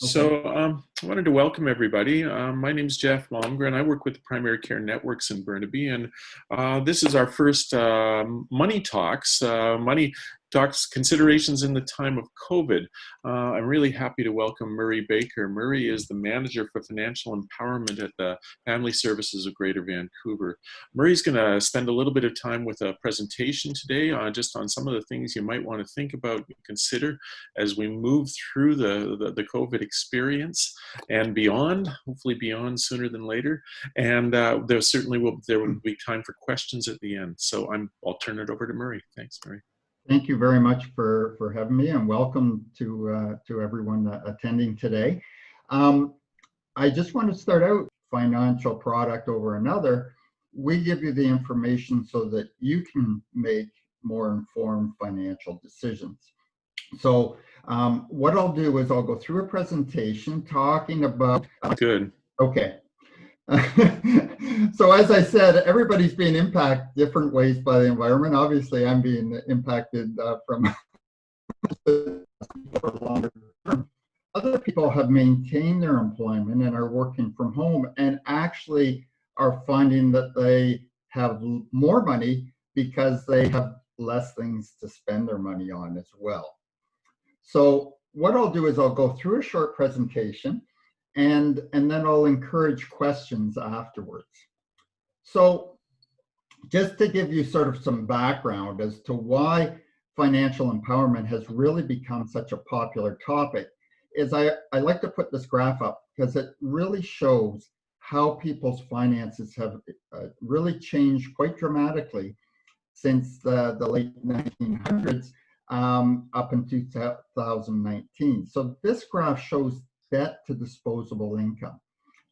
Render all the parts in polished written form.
Okay. I wanted to welcome everybody. My name is Jeff Malmgren. I work with the Primary Care Networks in Burnaby, and this is our first Money Talks. Money Talks considerations in the time of COVID. I'm really happy to welcome Murray Baker. Murray is the Manager for Financial Empowerment at the Family Services of Greater Vancouver. Murray's going to spend a little bit of time with a presentation today just on some of the things you might want to think about and consider as we move through the COVID experience and beyond, hopefully beyond sooner than later. And there will be time for questions at the end. So I'll turn it over to Murray. Thanks, Murray. Thank you very much for having me, and welcome to everyone attending today. I just want to start out financial product over another. We give you the information so that you can make more informed financial decisions. So what I'll do is I'll go through a presentation talking about... Good. Okay. So as I said, everybody's being impacted different ways by the environment. Obviously, I'm being impacted from for longer term. Other people have maintained their employment and are working from home and actually are finding that they have more money because they have less things to spend their money on as well. So what I'll do is I'll go through a short presentation and then I'll encourage questions afterwards. So just to give you sort of some background as to why financial empowerment has really become such a popular topic, is I like to put this graph up because it really shows how people's finances have really changed quite dramatically since the late 1900s up in 2019. So this graph shows debt to disposable income.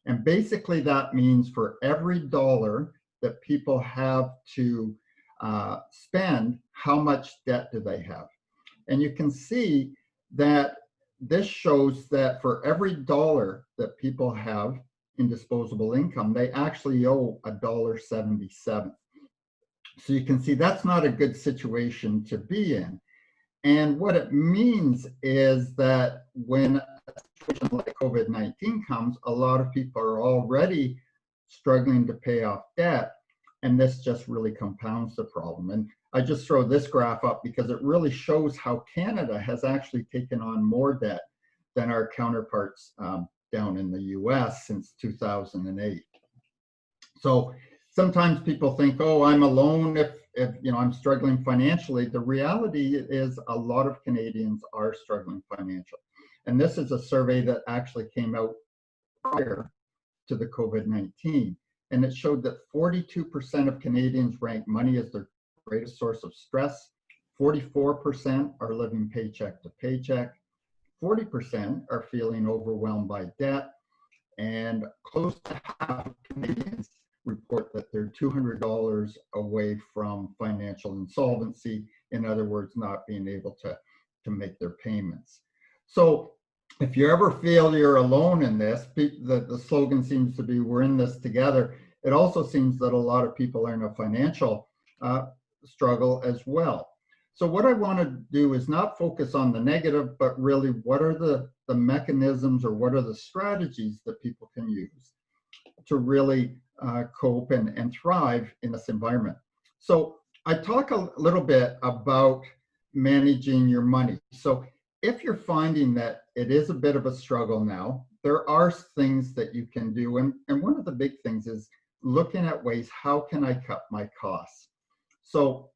And basically that means for every dollar that people have to spend, how much debt do they have? And you can see that this shows that for every dollar that people have in disposable income, they actually owe $1.77. So you can see that's not a good situation to be in. And what it means is that when a situation like COVID-19 comes, a lot of people are already struggling to pay off debt, and this just really compounds the problem. And I just throw this graph up because it really shows how Canada has actually taken on more debt than our counterparts down in the US since 2008. So sometimes people think, oh, I'm alone if I'm struggling financially. The reality is a lot of Canadians are struggling financially. And this is a survey that actually came out prior to the COVID-19. And it showed that 42% of Canadians rank money as their greatest source of stress. 44% are living paycheck to paycheck. 40% are feeling overwhelmed by debt. And close to half of Canadians report that they're $200 away from financial insolvency. In other words, not being able to make their payments. So if you ever feel you're alone in this, the slogan seems to be, we're in this together. It also seems that a lot of people are in a financial struggle as well. So what I want to do is not focus on the negative, but really what are the mechanisms or what are the strategies that people can use to really cope and thrive in this environment. So I talk a little bit about managing your money. So if you're finding that it is a bit of a struggle now, there are things that you can do. And one of the big things is looking at ways, how can I cut my costs? So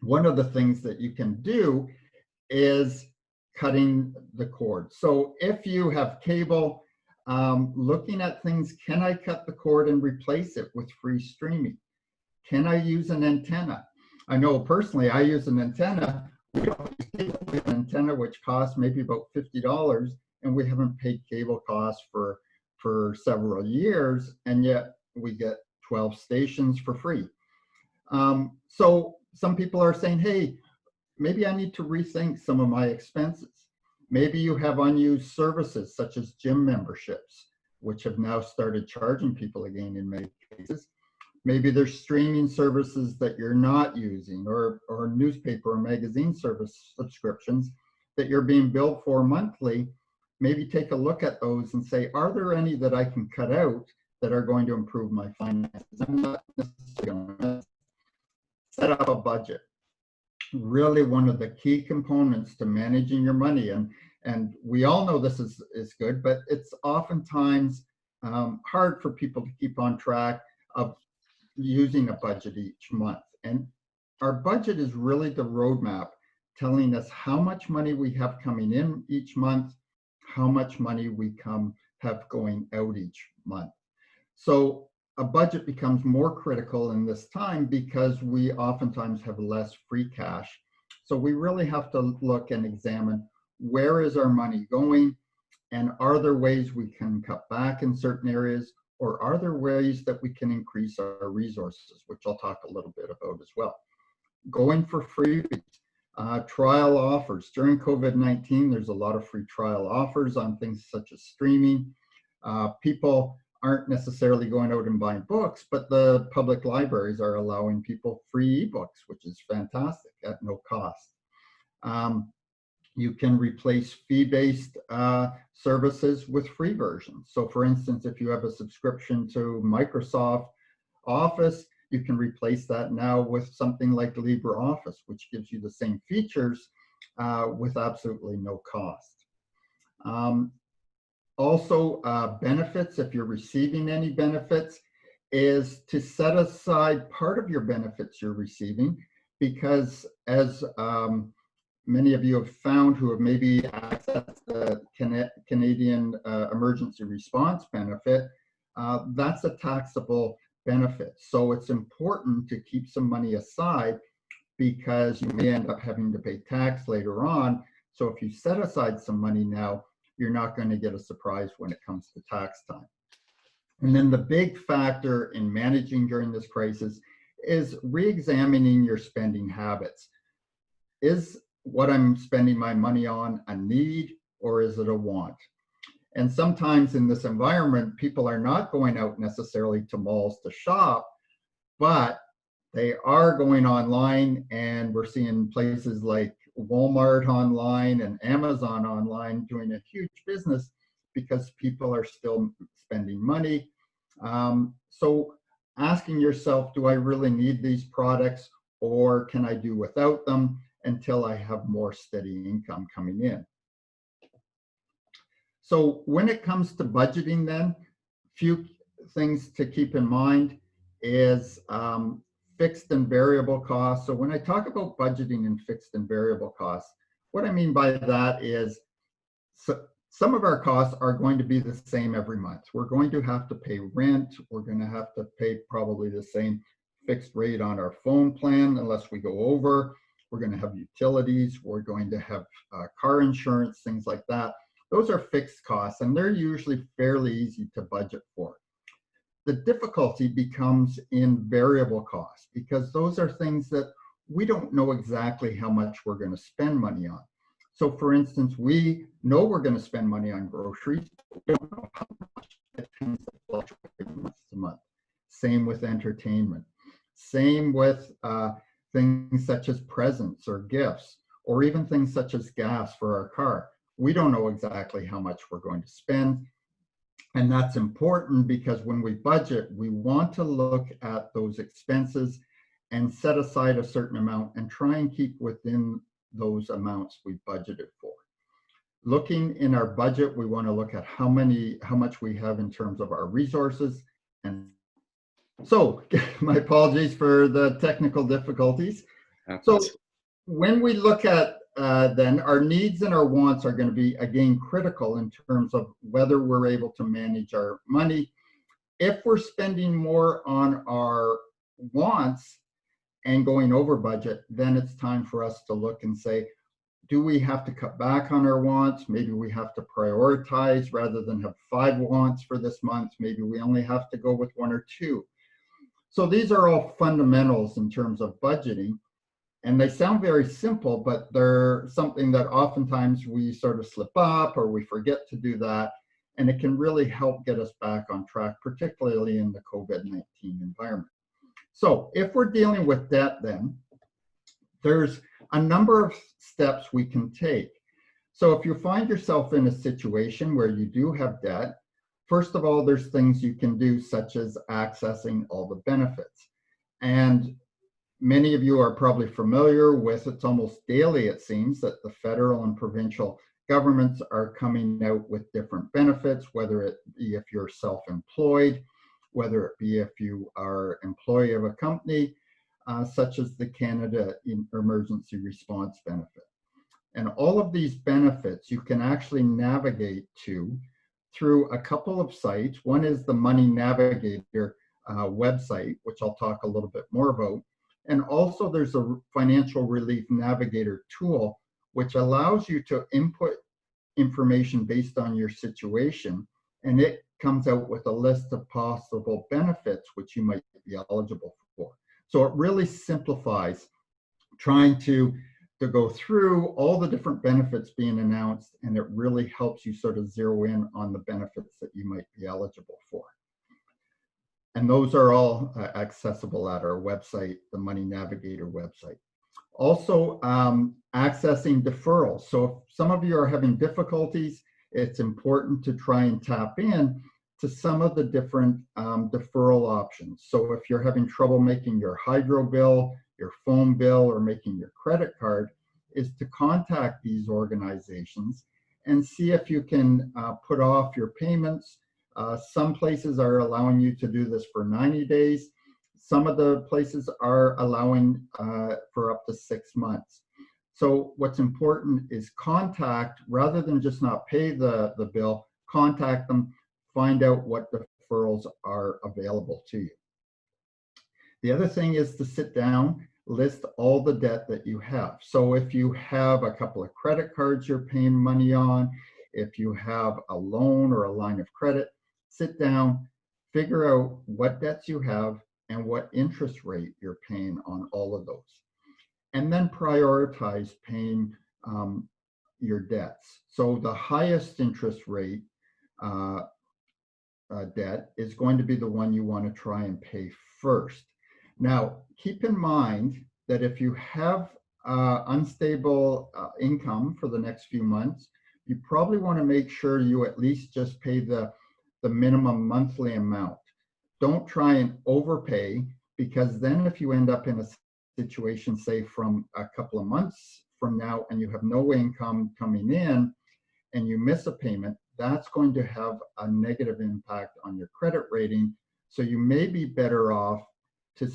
one of the things that you can do is cutting the cord. So if you have cable, looking at things, can I cut the cord and replace it with free streaming? Can I use an antenna? I know personally, I use an antenna. We don't use cable. We have an antenna which costs maybe about $50, and we haven't paid cable costs for several years, and yet we get 12 stations for free. So some people are saying, hey, maybe I need to rethink some of my expenses. Maybe you have unused services such as gym memberships, which have now started charging people again in many cases. Maybe there's streaming services that you're not using, or newspaper or magazine service subscriptions that you're being billed for monthly, maybe take a look at those and say, are there any that I can cut out that are going to improve my finances? I'm not necessarily going to set up a budget. Really one of the key components to managing your money, and we all know this is good, but it's oftentimes hard for people to keep on track of using a budget each month. And our budget is really the roadmap telling us how much money we have coming in each month, how much money we have going out each month. So a budget becomes more critical in this time because we oftentimes have less free cash. So we really have to look and examine, where is our money going, and are there ways we can cut back in certain areas, or are there ways that we can increase our resources, which I'll talk a little bit about as well. Going for free trial offers. During COVID-19, there's a lot of free trial offers on things such as streaming. People aren't necessarily going out and buying books, but the public libraries are allowing people free ebooks, which is fantastic at no cost. You can replace fee-based services with free versions. So for instance, if you have a subscription to Microsoft Office, you can replace that now with something like LibreOffice, which gives you the same features with absolutely no cost. Also, benefits, if you're receiving any benefits, is to set aside part of your benefits you're receiving, because as many of you have found who have maybe accessed the Canadian Emergency Response Benefit, that's a taxable benefit. So it's important to keep some money aside, because you may end up having to pay tax later on. So if you set aside some money now, you're not going to get a surprise when it comes to tax time. And then the big factor in managing during this crisis is re-examining your spending habits. Is what I'm spending my money on a need, or is it a want? And sometimes in this environment, people are not going out necessarily to malls to shop, but they are going online, and we're seeing places like Walmart online and Amazon online doing a huge business because people are still spending money. So asking yourself, do I really need these products, or can I do without them until I have more steady income coming in? So when it comes to budgeting, then, few things to keep in mind is fixed and variable costs. So when I talk about budgeting and fixed and variable costs, what I mean by that is some of our costs are going to be the same every month. We're going to have to pay rent. We're going to have to pay probably the same fixed rate on our phone plan unless we go over. We're going to have utilities. We're going to have car insurance, things like that. Those are fixed costs, and they're usually fairly easy to budget for. The difficulty becomes in variable costs, because those are things that we don't know exactly how much we're going to spend money on. So for instance, we know we're going to spend money on groceries, but we don't know how much. It tends to fluctuate month to month. Same with entertainment. Same with things such as presents or gifts, or even things such as gas for our car. We don't know exactly how much we're going to spend. And that's important, because when we budget, we want to look at those expenses and set aside a certain amount and try and keep within those amounts we budgeted for. Looking in our budget, we want to look at how much we have in terms of our resources. And so my apologies for the technical difficulties. So when we look at then our needs and our wants are going to be, again, critical in terms of whether we're able to manage our money. If we're spending more on our wants and going over budget, then it's time for us to look and say, do we have to cut back on our wants? Maybe we have to prioritize rather than have 5 wants for this month. Maybe we only have to go with 1 or 2. So these are all fundamentals in terms of budgeting. And they sound very simple, but they're something that oftentimes we sort of slip up or we forget to do that. And it can really help get us back on track, particularly in the COVID-19 environment. So if we're dealing with debt, then there's a number of steps we can take. So if you find yourself in a situation where you do have debt, first of all, there's things you can do, such as accessing all the benefits. And many of you are probably familiar with, it's almost daily, it seems, that the federal and provincial governments are coming out with different benefits, whether it be if you're self-employed, whether it be if you are employee of a company, such as the Canada Emergency Response Benefit. And all of these benefits you can actually navigate to through a couple of sites. One is the Money Navigator website, which I'll talk a little bit more about. And also there's a Financial Relief Navigator tool, which allows you to input information based on your situation, and it comes out with a list of possible benefits which you might be eligible for. So it really simplifies trying to go through all the different benefits being announced, and it really helps you sort of zero in on the benefits that you might be eligible for. And those are all accessible at our website, the Money Navigator website. Also, accessing deferrals. So if some of you are having difficulties, it's important to try and tap in to some of the different deferral options. So if you're having trouble making your hydro bill, your phone bill, or making your credit card, is to contact these organizations and see if you can put off your payments. Some places are allowing you to do this for 90 days. Some of the places are allowing for up to 6 months. So what's important is contact, rather than just not pay the bill, contact them, find out what deferrals are available to you. The other thing is to sit down, list all the debt that you have. So if you have a couple of credit cards you're paying money on, if you have a loan or a line of credit, sit down, figure out what debts you have and what interest rate you're paying on all of those. And then prioritize paying your debts. So the highest interest rate debt is going to be the one you want to try and pay first. Now, keep in mind that if you have unstable income for the next few months, you probably want to make sure you at least just pay the minimum monthly amount. Don't try and overpay, because then if you end up in a situation, say from a couple of months from now, and you have no income coming in and you miss a payment, that's going to have a negative impact on your credit rating. So you may be better off to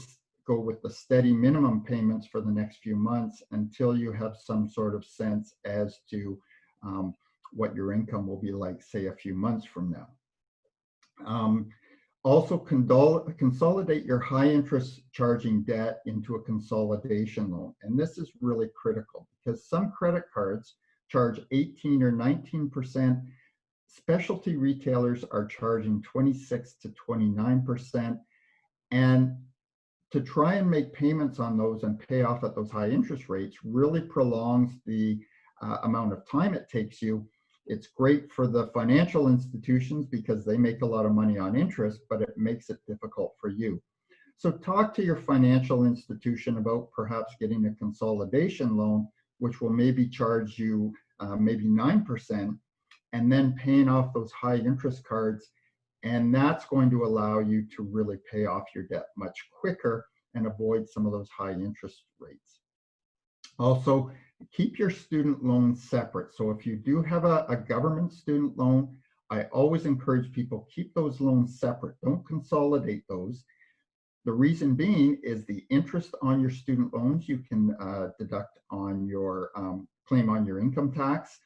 go with the steady minimum payments for the next few months until you have some sort of sense as to what your income will be like, say, a few months from now. Also, consolidate your high interest charging debt into a consolidation loan. And this is really critical because some credit cards charge 18 or 19%. Specialty retailers are charging 26 to 29%. And to try and make payments on those and pay off at those high interest rates really prolongs the amount of time it takes you. It's great for the financial institutions because they make a lot of money on interest, but it makes it difficult for you. So talk to your financial institution about perhaps getting a consolidation loan, which will maybe charge you maybe 9%, and then paying off those high interest cards. And that's going to allow you to really pay off your debt much quicker and avoid some of those high interest rates. Also, keep your student loans separate. So if you do have a government student loan, I always encourage people, keep those loans separate. Don't consolidate those. The reason being is the interest on your student loans you can deduct on your claim on your income tax.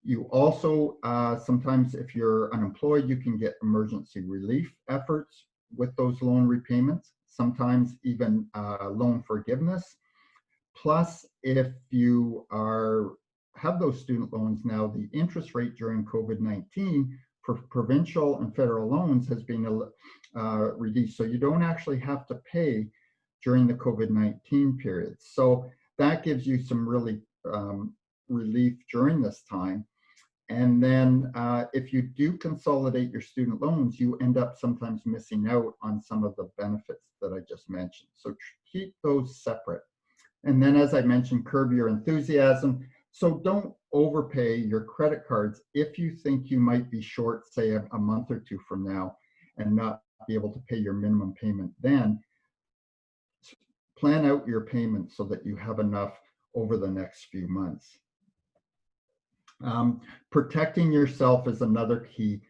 You also, sometimes if you're unemployed, you can get emergency relief efforts with those loan repayments, sometimes even loan forgiveness. Plus, if you have those student loans now, the interest rate during COVID-19 for provincial and federal loans has been reduced. So you don't actually have to pay during the COVID-19 period. So that gives you some really relief during this time. And then if you do consolidate your student loans, you end up sometimes missing out on some of the benefits that I just mentioned. So keep those separate. And then, as I mentioned, curb your enthusiasm. So don't overpay your credit cards if you think you might be short, say a month or two from now, and not be able to pay your minimum payment then. Plan out your payments so that you have enough over the next few months. Protecting yourself is another key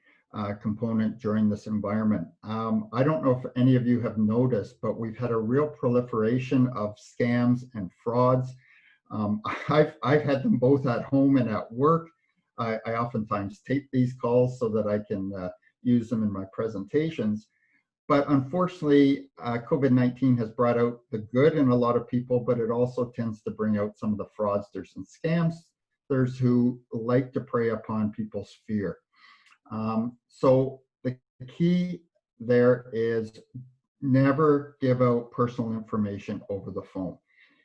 component during this environment. I don't know if any of you have noticed, but we've had a real proliferation of scams and frauds. I've had them both at home and at work. I oftentimes tape these calls so that I can use them in my presentations. But unfortunately, COVID-19 has brought out the good in a lot of people, but it also tends to bring out some of the fraudsters and scamsters who like to prey upon people's fear. So the key there is never give out personal information over the phone.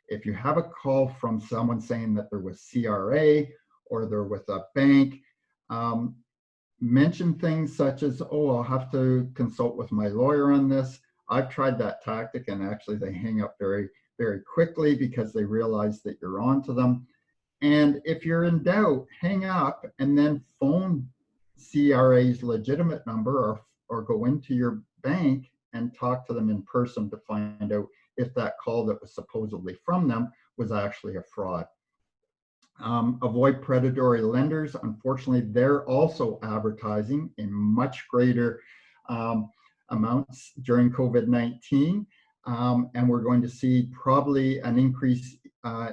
If you have a call from someone saying that they're with CRA or they're with a bank, mention things such as, oh, I'll have to consult with my lawyer on this. I've tried that tactic, and actually they hang up very, very quickly because they realize that you're on to them. And if you're in doubt, hang up and then phone CRA's legitimate number, or go into your bank and talk to them in person to find out if that call that was supposedly from them was actually a fraud. Avoid predatory lenders. Unfortunately, they're also advertising in much greater amounts during COVID-19. And we're going to see probably an increase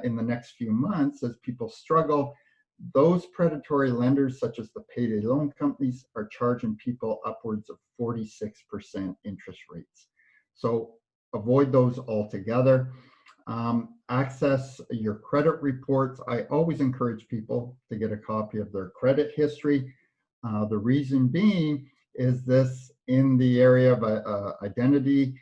in the next few months as people struggle. Those predatory lenders, such as the payday loan companies, are charging people upwards of 46% interest rates. So avoid those altogether. Access your credit reports. I always encourage people to get a copy of their credit history. The reason being is this in the area of identity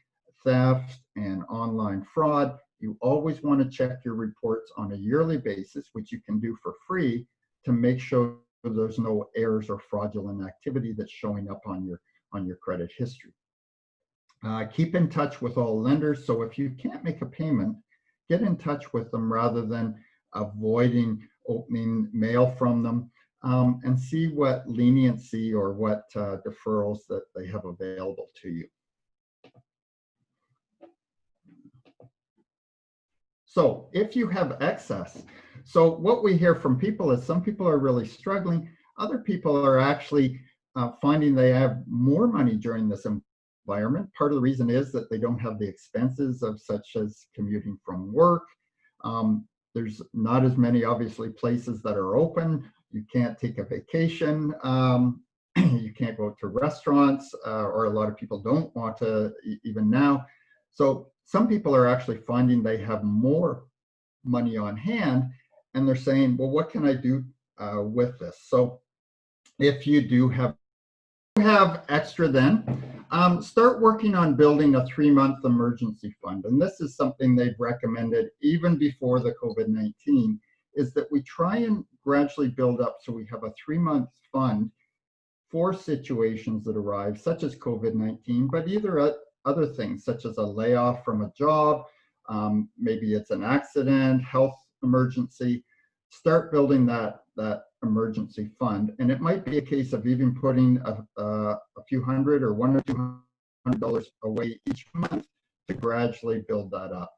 theft and online fraud. You always want to check your reports on a yearly basis, which you can do for free, to make sure there's no errors or fraudulent activity that's showing up on your credit history. Keep in touch with all lenders. So if you can't make a payment, get in touch with them rather than avoiding opening mail from them, and see what leniency or what deferrals that they have available to you. So if you have excess, so what we hear from people is some people are really struggling. Other people are actually finding they have more money during this environment. Part of the reason is that they don't have the expenses of such as commuting from work. There's not as many, obviously, places that are open. You can't take a vacation. You can't go to restaurants, or a lot of people don't want to even now. So some people are actually finding they have more money on hand, and they're saying, well, what can I do with this? So if you do have extra, then start working on building a 3-month emergency fund. And this is something they've recommended even before the COVID-19, is that we try and gradually build up so we have a 3-month fund for situations that arrive, such as COVID-19, but either other things such as a layoff from a job, maybe it's an accident, health emergency. Start building that emergency fund, and it might be a case of even putting a few hundred or $100 or $200 away each month to gradually build that up.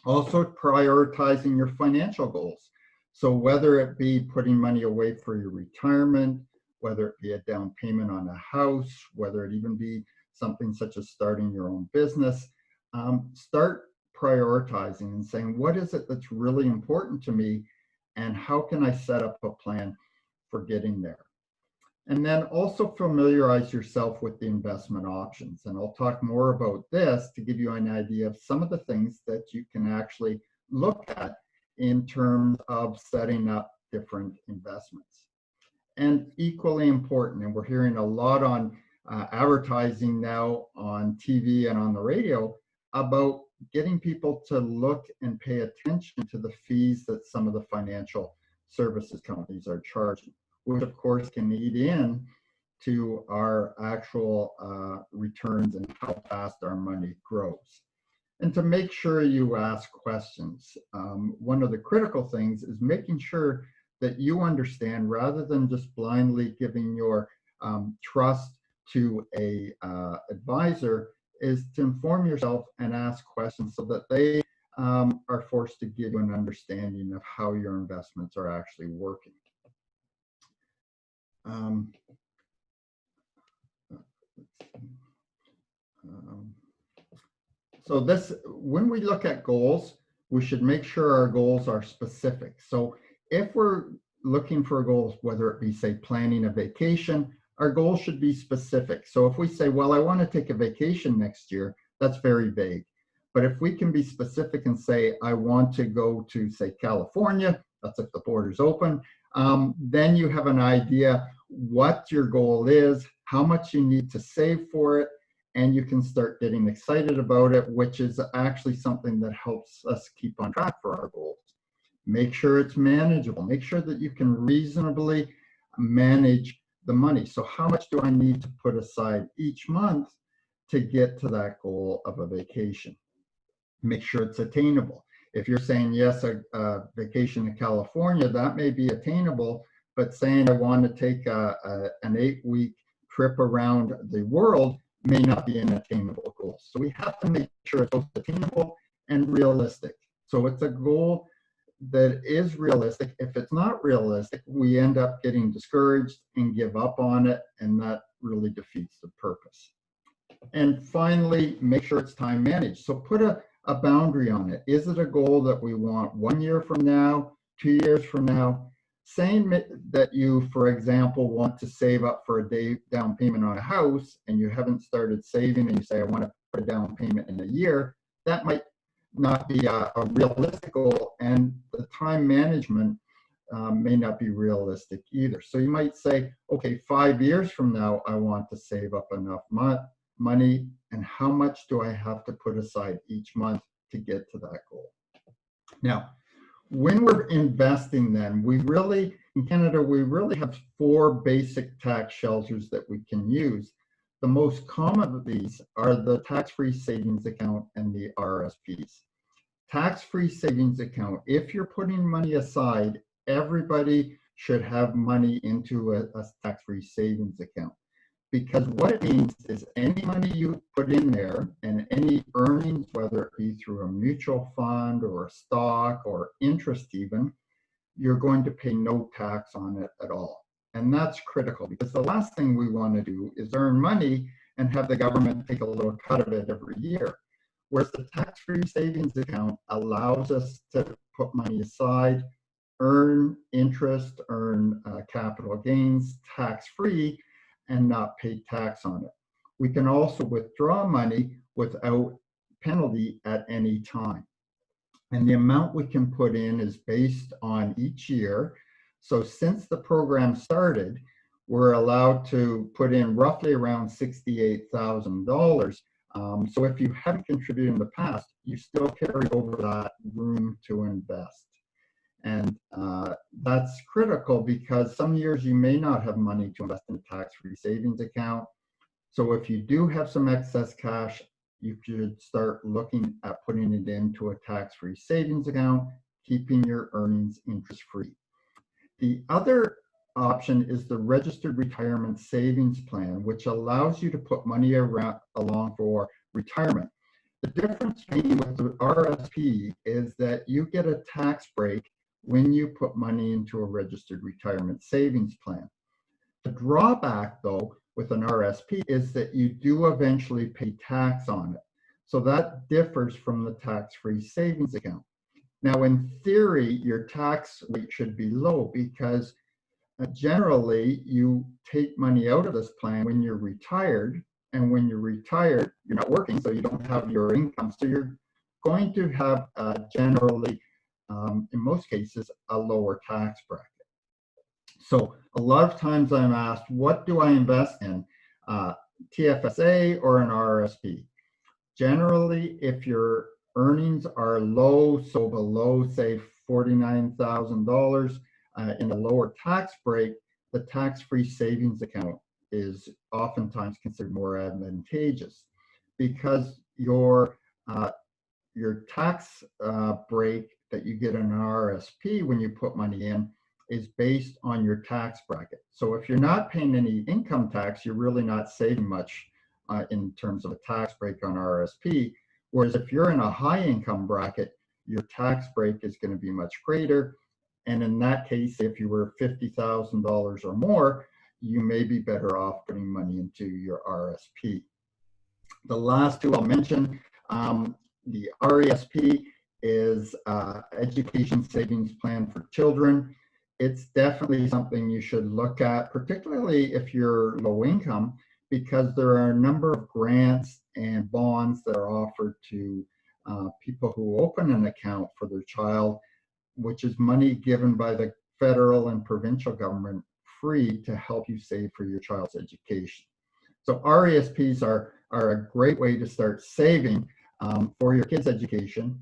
Also, prioritizing your financial goals. So whether it be putting money away for your retirement, whether it be a down payment on a house, whether it even be something such as starting your own business, start prioritizing and saying, what is it that's really important to me, and how can I set up a plan for getting there? And then also familiarize yourself with the investment options. And I'll talk more about this to give you an idea of some of the things that you can actually look at in terms of setting up different investments. And equally important, and we're hearing a lot on advertising now on TV and on the radio about getting people to look and pay attention to the fees that some of the financial services companies are charging, which of course can eat in to our actual returns and how fast our money grows. and to make sure you ask questions. One of the critical things is making sure that you understand, rather than just blindly giving your trust to a advisor, is to inform yourself and ask questions so that they are forced to give you an understanding of how your investments are actually working. So when we look at goals, we should make sure our goals are specific. So if we're looking for goals, whether it be, say, planning a vacation, our goals should be specific. So if we say, well, I want to take a vacation next year, that's very vague. But if we can be specific and say, I want to go to, say, California, that's if the border's open, then you have an idea what your goal is, how much you need to save for it, and you can start getting excited about it, which is actually something that helps us keep on track for our goals. Make sure it's manageable. Make sure that you can reasonably manage the money. So how much do I need to put aside each month to get to that goal of a vacation? Make sure it's attainable. If you're saying, yes, a vacation in California, that may be attainable, but saying I want to take an 8-week trip around the world may not be an attainable goal. So we have to make sure it's both attainable and realistic. So it's a goal that is realistic. If it's not realistic, we end up getting discouraged and give up on it, and that really defeats the purpose. And finally, make sure it's time managed. So put a boundary on it. Is it a goal that we want 1 year from now, 2 years from now? Saying that you, for example, want to save up for a down payment on a house, and you haven't started saving, and you say, I want to put a down payment in a year, that might not be a realistic goal, and the time management may not be realistic either. So you might say, okay, 5 years from now, I want to save up enough money, and how much do I have to put aside each month to get to that goal? Now, when we're investing, then in Canada, we really have 4 basic tax shelters that we can use. The most common of these are the tax-free savings account and the RSPs. Tax-free savings account, if you're putting money aside, everybody should have money into a tax-free savings account. Because what it means is any money you put in there and any earnings, whether it be through a mutual fund or a stock or interest even, you're going to pay no tax on it at all. And that's critical, because the last thing we want to do is earn money and have the government take a little cut of it every year. Whereas the tax-free savings account allows us to put money aside, earn interest, earn capital gains tax-free, and not pay tax on it. We can also withdraw money without penalty at any time. And the amount we can put in is based on each year. So since the program started, we're allowed to put in roughly around $68,000. So if you haven't contributed in the past, you still carry over that room to invest. And that's critical, because some years you may not have money to invest in a tax-free savings account. So if you do have some excess cash, you should start looking at putting it into a tax-free savings account, keeping your earnings interest-free. The other option is the registered retirement savings plan, which allows you to put money along for retirement. The difference being with the RSP is that you get a tax break when you put money into a registered retirement savings plan. The drawback, though, with an RSP is that you do eventually pay tax on it. So that differs from the tax-free savings account. Now, in theory, your tax rate should be low, because generally you take money out of this plan when you're retired, and when you're retired, you're not working, so you don't have your income. So you're going to have generally, in most cases, a lower tax bracket. So a lot of times I'm asked, what do I invest in, TFSA or an RSP? Generally, if your earnings are low, so below, say, $49,000 in a lower tax break, the tax-free savings account is oftentimes considered more advantageous, because your your tax break that you get in an RSP when you put money in is based on your tax bracket. So if you're not paying any income tax, you're really not saving much in terms of a tax break on RSP. Whereas if you're in a high income bracket, your tax break is going to be much greater. And in that case, if you were $50,000 or more, you may be better off putting money into your RSP. The last two I'll mention, the RESP is Education Savings Plan for Children. It's definitely something you should look at, particularly if you're low income, because there are a number of grants and bonds that are offered to people who open an account for their child, which is money given by the federal and provincial government free to help you save for your child's education. So RESPs are a great way to start saving for your kids' education.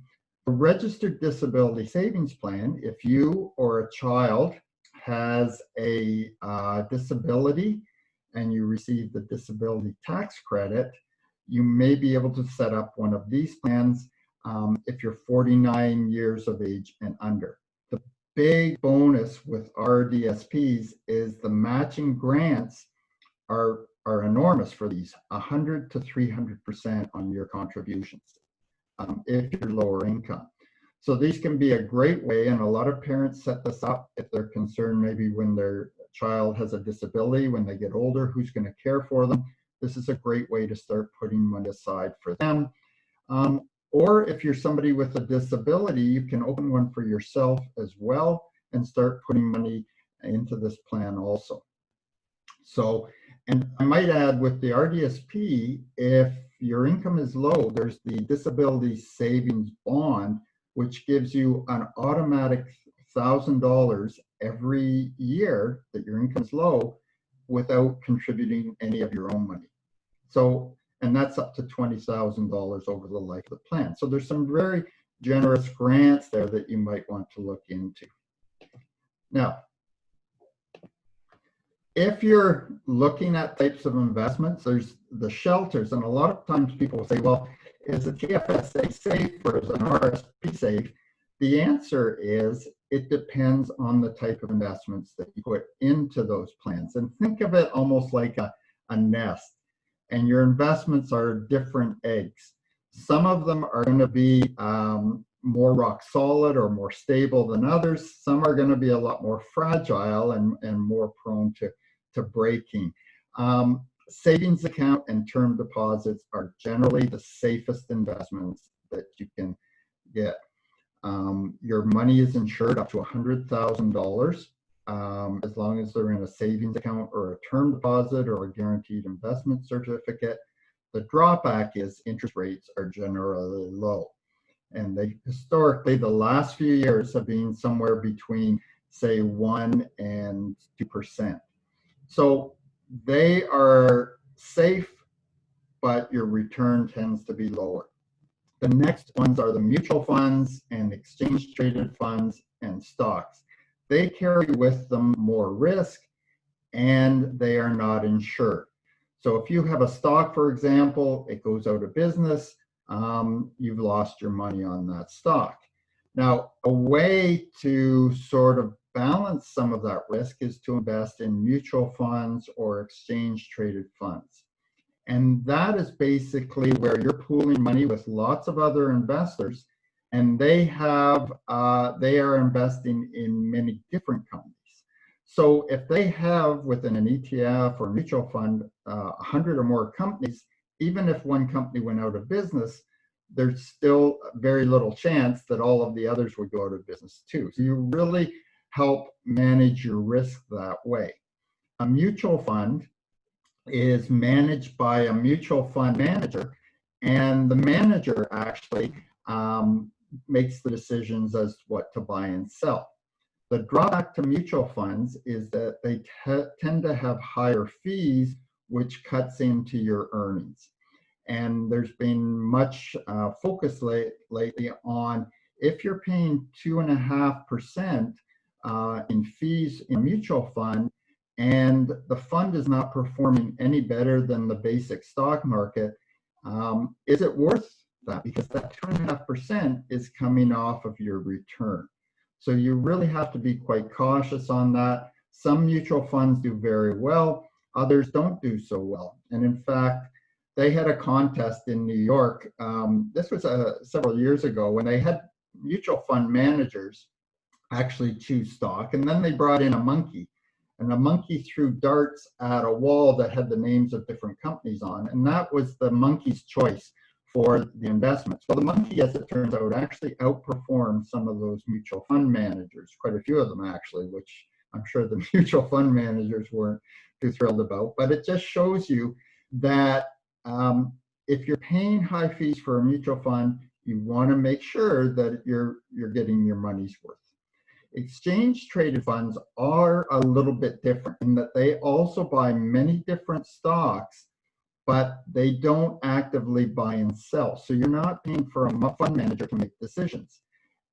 A registered disability savings plan, if you or a child has a disability and you receive the disability tax credit, you may be able to set up one of these plans if you're 49 years of age and under. The big bonus with RDSPs is the matching grants are enormous for these, 100 to 300% on your contributions if you're lower income. So these can be a great way, and a lot of parents set this up if they're concerned maybe when their child has a disability, when they get older, who's going to care for them. This is a great way to start putting money aside for them. Or if you're somebody with a disability, you can open one for yourself as well and start putting money into this plan also. So, and I might add with the RDSP, if your income is low, there's the disability savings bond, which gives you an automatic $1,000 every year that your income is low without contributing any of your own money. So, and that's up to $20,000 over the life of the plan. So there's some very generous grants there that you might want to look into. Now, if you're looking at types of investments, there's the shelters, and a lot of times people say, well, is a TFSA safe or is an RSP safe? The answer is it depends on the type of investments that you put into those plans. And think of it almost like a nest, and your investments are different eggs. Some of them are going to be more rock solid or more stable than others. Some are going to be a lot more fragile and more prone to breaking. Savings account and term deposits are generally the safest investments that you can get. Your money is insured up to $100,000 as long as they're in a savings account or a term deposit or a guaranteed investment certificate. The drawback is interest rates are generally low. And they historically, the last few years have been somewhere between, say, 1% and 2%. So they are safe, but your return tends to be lower. The next ones are the mutual funds and exchange traded funds and stocks. They carry with them more risk and they are not insured. So if you have a stock, for example, it goes out of business, you've lost your money on that stock. Now, a way to sort of balance some of that risk is to invest in mutual funds or exchange traded funds. And that is basically where you're pooling money with lots of other investors, and they are investing in many different companies. So if they have within an ETF or mutual fund 100 or more companies, even if one company went out of business, there's still very little chance that all of the others would go out of business too. So you really help manage your risk that way. A mutual fund is managed by a mutual fund manager, and the manager actually makes the decisions as to what to buy and sell. The drawback to mutual funds is that they tend to have higher fees, which cuts into your earnings. And there's been much focus lately on if you're paying 2.5% in fees in a mutual fund, and the fund is not performing any better than the basic stock market, is it worth that because that 2.5% is coming off of your return. So you really have to be quite cautious on that. Some mutual funds do very well, others don't do so well. And in fact, they had a contest in New York. This was several years ago when they had mutual fund managers actually choose stock, and then they brought in a monkey. And the monkey threw darts at a wall that had the names of different companies on, and that was the monkey's choice for the investments. Well, the monkey, as it turns out, actually outperformed some of those mutual fund managers, quite a few of them actually, which I'm sure the mutual fund managers weren't too thrilled about. But it just shows you that if you're paying high fees for a mutual fund, you want to make sure that you're getting your money's worth. Exchange traded funds are a little bit different in that they also buy many different stocks, but they don't actively buy and sell. So you're not paying for a fund manager to make decisions.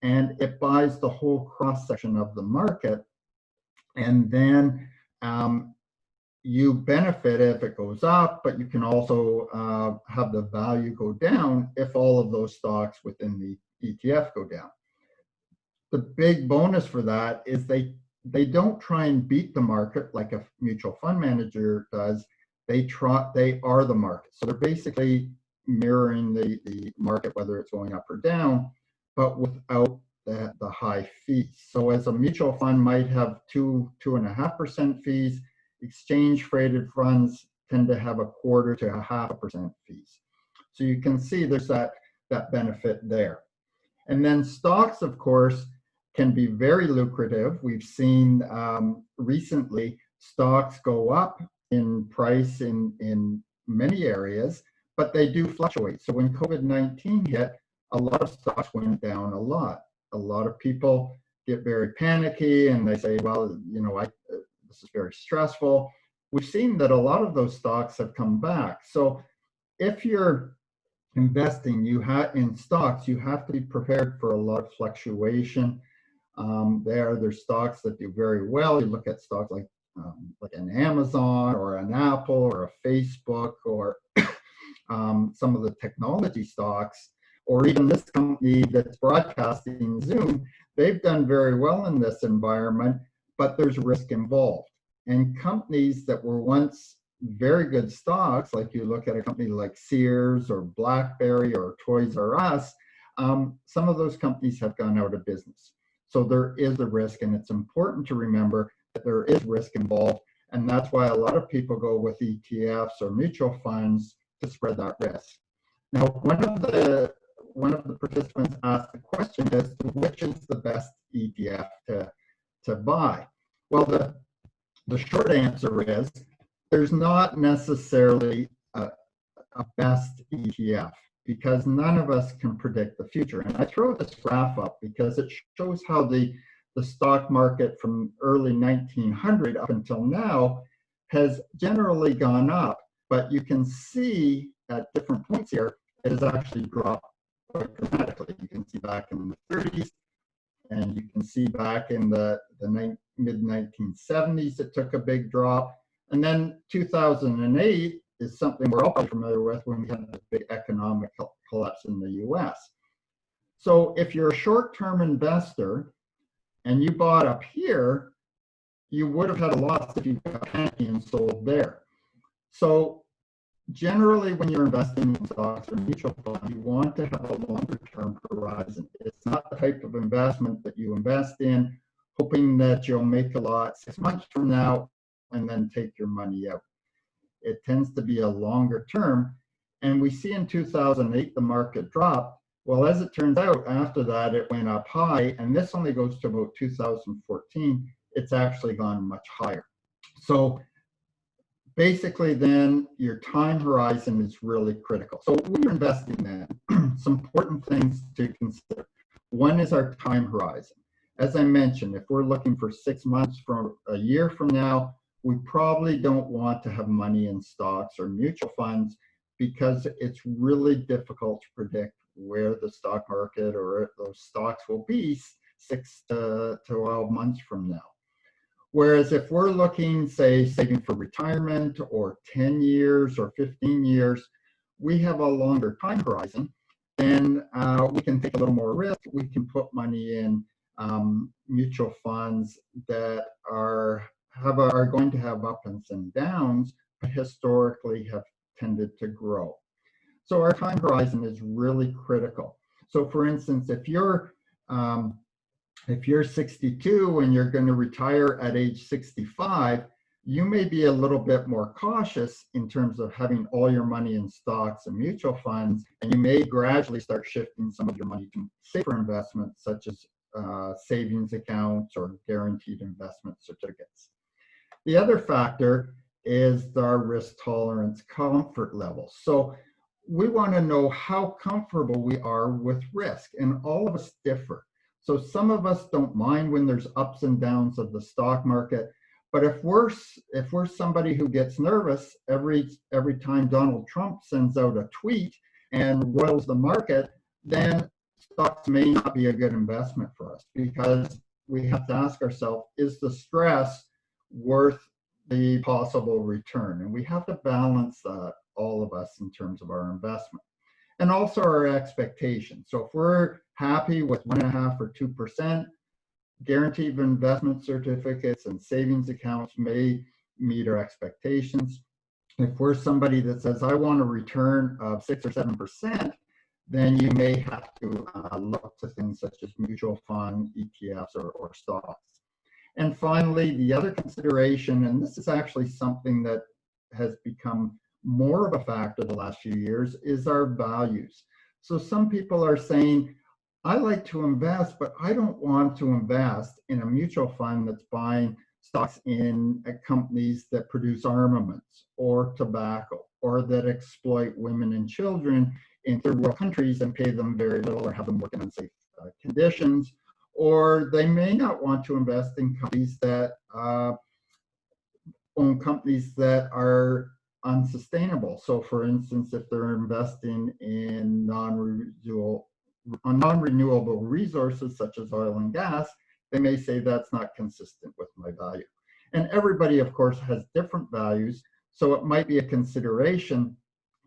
And it buys the whole cross section of the market. And then you benefit if it goes up, but you can also have the value go down if all of those stocks within the ETF go down. The big bonus for that is they don't try and beat the market like a mutual fund manager does. They are the market. So they're basically mirroring the market, whether it's going up or down, but without the high fees. So as a mutual fund might have 2.5% fees, exchange traded funds tend to have 1/4 to 0.5% fees. So you can see there's that benefit there. And then stocks, of course, can be very lucrative. We've seen recently stocks go up in price in many areas, but they do fluctuate. So when COVID-19 hit, a lot of stocks went down a lot. A lot of people get very panicky and they say, well, this is very stressful. We've seen that a lot of those stocks have come back. So if you're investing in stocks, you have to be prepared for a lot of fluctuation. There's stocks that do very well. You look at stocks like an Amazon or an Apple or a Facebook or some of the technology stocks, or even this company that's broadcasting Zoom. They've done very well in this environment, but there's risk involved. And companies that were once very good stocks, like you look at a company like Sears or BlackBerry or Toys R Us, some of those companies have gone out of business. So there is a risk, and it's important to remember that there is risk involved, and that's why a lot of people go with ETFs or mutual funds to spread that risk. Now, one of the participants asked the question as to which is the best ETF to buy. Well, the short answer is there's not necessarily a best ETF, because none of us can predict the future. And I throw this graph up because it shows how the stock market from early 1900 up until now has generally gone up, but you can see at different points here, it has actually dropped quite dramatically. You can see back in the 30s, and you can see back in the mid-1970s, it took a big drop. And then 2008 is something we're all probably familiar with, when we had the big economic collapse in the US. So if you're a short-term investor and you bought up here, you would have had a loss if you got panicky and sold there. So generally, when you're investing in stocks or mutual funds, you want to have a longer-term horizon. It's not the type of investment that you invest in hoping that you'll make a lot 6 months from now and then take your money out. It tends to be a longer term. And we see in 2008, the market dropped. Well, as it turns out, after that, it went up high. And this only goes to about 2014. It's actually gone much higher. So basically, then your time horizon is really critical. So when you're investing then, some important things to consider. One is our time horizon. As I mentioned, if we're looking for 6 months from a year from now, we probably don't want to have money in stocks or mutual funds because it's really difficult to predict where the stock market or those stocks will be 6 to 12 months from now. Whereas if we're looking, say, saving for retirement or 10 years or 15 years, we have a longer time horizon. then we can take a little more risk. We can put money in mutual funds that are going to have ups and downs, but historically have tended to grow. So our time horizon is really critical. So for instance, if you're 62 and you're going to retire at age 65, you may be a little bit more cautious in terms of having all your money in stocks and mutual funds, and you may gradually start shifting some of your money to safer investments such as savings accounts or guaranteed investment certificates. The other factor is our risk tolerance comfort level. So we want to know how comfortable we are with risk, and all of us differ. So some of us don't mind when there's ups and downs of the stock market, but if we're somebody who gets nervous every time Donald Trump sends out a tweet and roils the market, then stocks may not be a good investment for us, because we have to ask ourselves, is the stress worth the possible return? And we have to balance that, all of us, in terms of our investment. And also our expectations. So if we're happy with 1.5 or 2%, guaranteed investment certificates and savings accounts may meet our expectations. If we're somebody that says, I want a return of 6 or 7%, then you may have to look to things such as mutual fund, ETFs, or stocks. And finally, the other consideration, and this is actually something that has become more of a factor the last few years, is our values. So some people are saying, I like to invest, but I don't want to invest in a mutual fund that's buying stocks in companies that produce armaments or tobacco, or that exploit women and children in third world countries and pay them very little or have them work in unsafe conditions. Or they may not want to invest in companies that own companies that are unsustainable. So for instance, if they're investing in non-renewable resources such as oil and gas, they may say that's not consistent with my value. And everybody, of course, has different values. So it might be a consideration,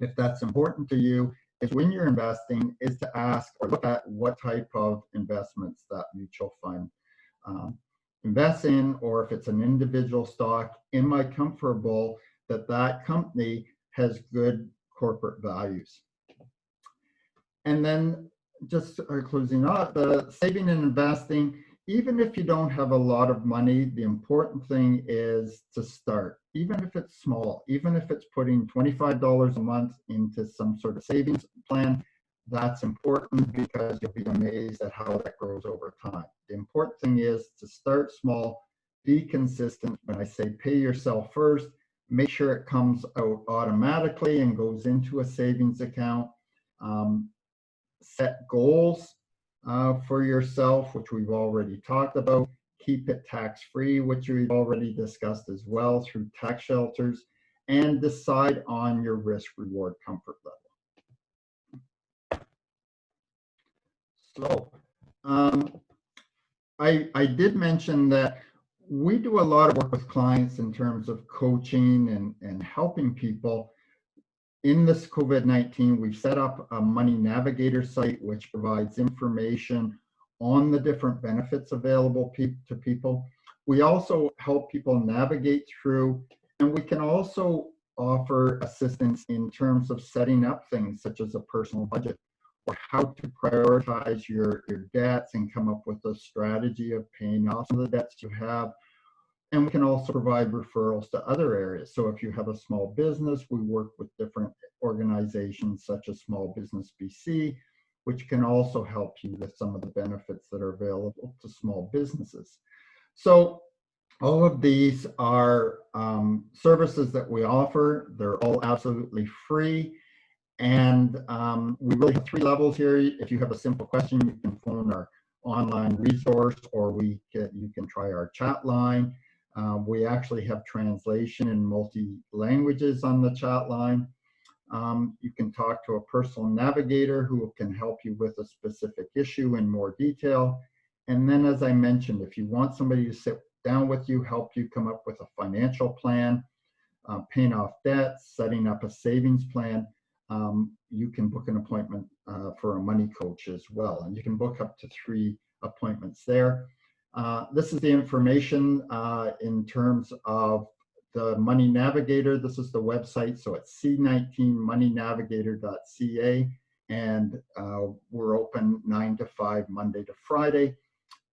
if that's important to you, is when you're investing, is to ask or look at what type of investments that mutual fund invests in, or if it's an individual stock, am I comfortable that that company has good corporate values? And then just closing out, the saving and investing, even if you don't have a lot of money, the important thing is to start, even if it's small, even if it's putting $25 a month into some sort of savings plan. That's important, because you'll be amazed at how that grows over time. The important thing is to start small, be consistent. When I say pay yourself first, make sure it comes out automatically and goes into a savings account. Set goals for yourself, which we've already talked about. Keep it tax-free, which we've already discussed as well, through tax shelters, and decide on your risk-reward comfort level. So I did mention that we do a lot of work with clients in terms of coaching and helping people. In this COVID-19, we've set up a Money Navigator site, which provides information on the different benefits available to people. We also help people navigate through, and we can also offer assistance in terms of setting up things such as a personal budget, or how to prioritize your debts and come up with a strategy of paying off some of the debts you have. And we can also provide referrals to other areas. So if you have a small business, we work with different organizations such as Small Business BC, which can also help you with some of the benefits that are available to small businesses. So all of these are services that we offer. They're all absolutely free. And we really have 3 levels here. If you have a simple question, you can phone our online resource, or you can try our chat line. We actually have translation in multi-languages on the chat line. You can talk to a personal navigator who can help you with a specific issue in more detail. And then, as I mentioned, if you want somebody to sit down with you, help you come up with a financial plan, paying off debts, setting up a savings plan, you can book an appointment for a money coach as well. And you can book up to 3 appointments there. This is the information in terms of the Money Navigator. This is the website, so it's c19moneynavigator.ca, and we're open 9 to 5 Monday to Friday.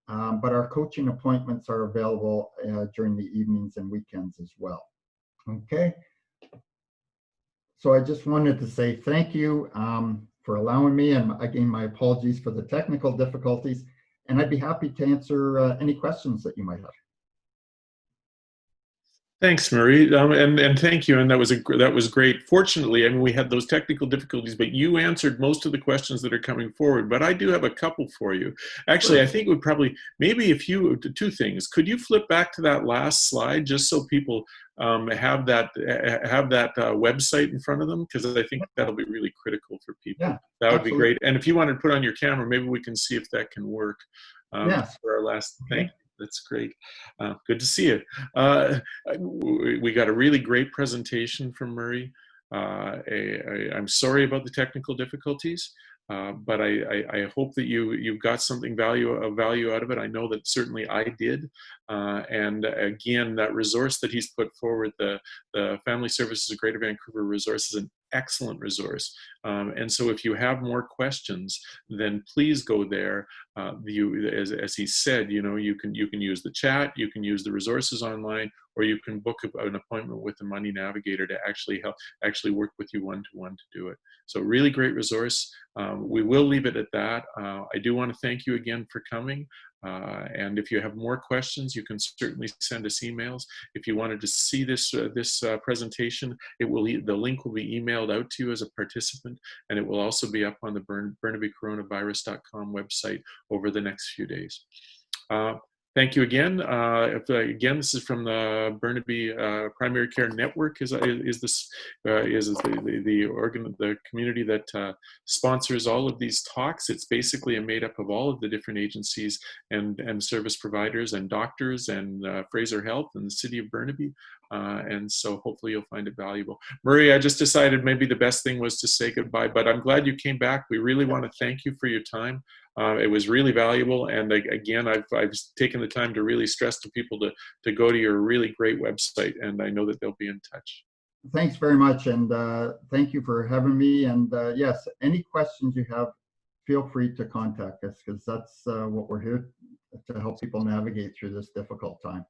But our coaching appointments are available during the evenings and weekends as well. Okay. So I just wanted to say thank you for allowing me, and again, my apologies for the technical difficulties, and I'd be happy to answer any questions that you might have. Thanks, Murray, and thank you. And that was great. Fortunately, I mean, we had those technical difficulties, but you answered most of the questions that are coming forward. But I do have a couple for you. Actually, I think it would probably maybe a few 2 things. Could you flip back to that last slide just so people have that website in front of them? Because I think that'll be really critical for people. Yeah, that would absolutely. be great. And if you want to put on your camera, maybe we can see if that can work. Yes. For our last thing. That's great. Good to see you. We got a really great presentation from Murray. I'm sorry about the technical difficulties, but I hope that you got something of value out of it. I know that certainly I did. And again, that resource that he's put forward, the Family Services of Greater Vancouver resource, is an excellent resource. And so if you have more questions, then please go there. As he said, you can use the chat, you can use the resources online, or you can book an appointment with the Money Navigator to actually work with you one-to-one to do it. So really great resource. We will leave it at that. I do want to thank you again for coming. And if you have more questions, you can certainly send us emails. If you wanted to see this presentation, the link will be emailed out to you as a participant, and it will also be up on the BurnabyCoronavirus.com website over the next few days. Thank you again. Again, this is from the Burnaby Primary Care Network. The community that sponsors all of these talks. It's basically made up of all of the different agencies and service providers and doctors and Fraser Health and the city of Burnaby. And so hopefully you'll find it valuable. Murray, I just decided maybe the best thing was to say goodbye, but I'm glad you came back. We really want to thank you for your time. It was really valuable, and again, I've taken the time to really stress to people to go to your really great website, and I know that they'll be in touch. Thanks very much, and thank you for having me. And yes, any questions you have, feel free to contact us, because that's what we're here to help people navigate through this difficult time.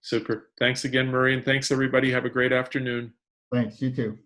Super. Thanks again, Murray, and thanks everybody. Have a great afternoon. Thanks. You too.